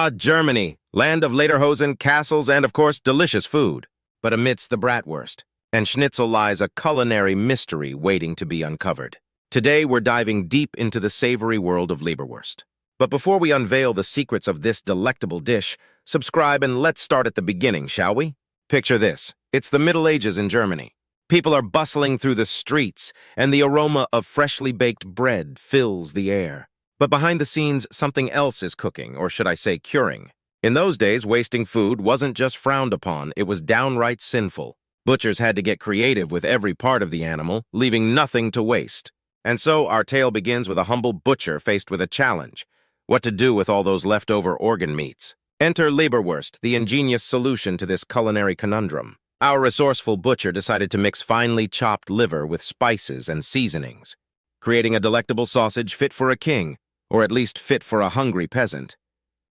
Ah, Germany, land of lederhosen, castles, and of course, delicious food. But amidst the bratwurst and schnitzel lies a culinary mystery waiting to be uncovered. Today, we're diving deep into the savory world of Leberwurst. But before we unveil the secrets of this delectable dish, subscribe and let's start at the beginning, shall we? Picture this. It's the Middle Ages in Germany. People are bustling through the streets, and the aroma of freshly baked bread fills the air. But behind the scenes, something else is cooking, or should I say curing. In those days, wasting food wasn't just frowned upon, it was downright sinful. Butchers had to get creative with every part of the animal, leaving nothing to waste. And so our tale begins with a humble butcher faced with a challenge: what to do with all those leftover organ meats. Enter Leberwurst, the ingenious solution to this culinary conundrum. Our resourceful butcher decided to mix finely chopped liver with spices and seasonings, creating a delectable sausage fit for a king, or at least fit for a hungry peasant.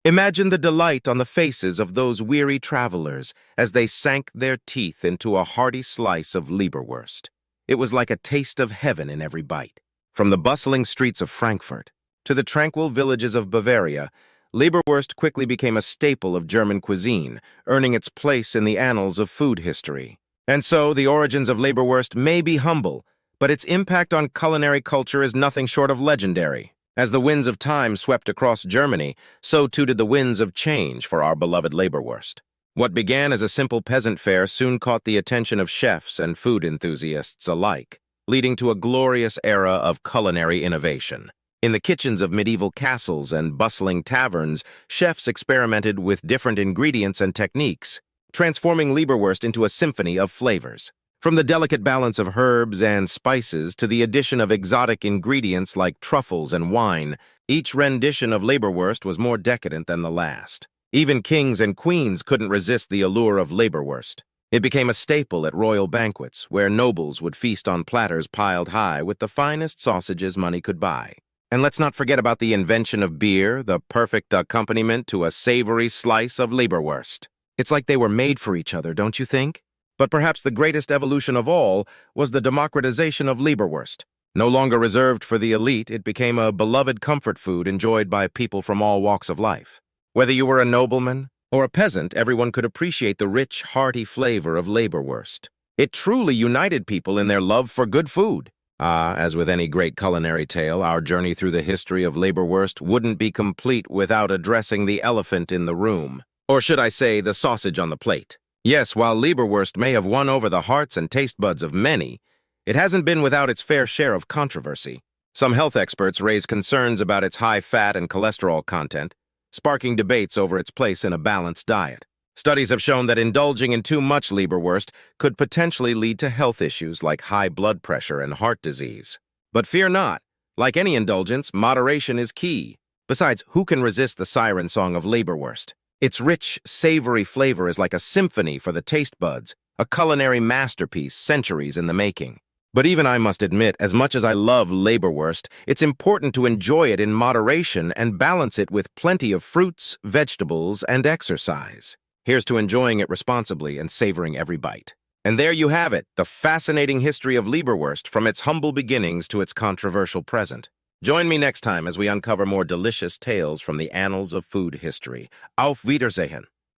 Imagine the delight on the faces of those weary travelers as they sank their teeth into a hearty slice of Leberwurst. It was like a taste of heaven in every bite. From the bustling streets of Frankfurt to the tranquil villages of Bavaria, Leberwurst quickly became a staple of German cuisine, earning its place in the annals of food history. And so, the origins of Leberwurst may be humble, but its impact on culinary culture is nothing short of legendary. As the winds of time swept across Germany, so too did the winds of change for our beloved Leberwurst. What began as a simple peasant fare soon caught the attention of chefs and food enthusiasts alike, leading to a glorious era of culinary innovation. In the kitchens of medieval castles and bustling taverns, chefs experimented with different ingredients and techniques, transforming Leberwurst into a symphony of flavors. From the delicate balance of herbs and spices to the addition of exotic ingredients like truffles and wine, each rendition of Leberwurst was more decadent than the last. Even kings and queens couldn't resist the allure of Leberwurst. It became a staple at royal banquets, where nobles would feast on platters piled high with the finest sausages money could buy. And let's not forget about the invention of beer, the perfect accompaniment to a savory slice of Leberwurst. It's like they were made for each other, don't you think? But perhaps the greatest evolution of all was the democratization of Leberwurst. No longer reserved for the elite, it became a beloved comfort food enjoyed by people from all walks of life. Whether you were a nobleman or a peasant, everyone could appreciate the rich, hearty flavor of Leberwurst. It truly united people in their love for good food. As with any great culinary tale, our journey through the history of Leberwurst wouldn't be complete without addressing the elephant in the room. Or should I say, the sausage on the plate. Yes, while Leberwurst may have won over the hearts and taste buds of many, it hasn't been without its fair share of controversy. Some health experts raise concerns about its high fat and cholesterol content, sparking debates over its place in a balanced diet. Studies have shown that indulging in too much Leberwurst could potentially lead to health issues like high blood pressure and heart disease. But fear not. Like any indulgence, moderation is key. Besides, who can resist the siren song of Leberwurst? Its rich, savory flavor is like a symphony for the taste buds, a culinary masterpiece centuries in the making. But even I must admit, as much as I love Leberwurst, it's important to enjoy it in moderation and balance it with plenty of fruits, vegetables, and exercise. Here's to enjoying it responsibly and savoring every bite. And there you have it, the fascinating history of Leberwurst from its humble beginnings to its controversial present. Join me next time as we uncover more delicious tales from the annals of food history. Auf Wiedersehen.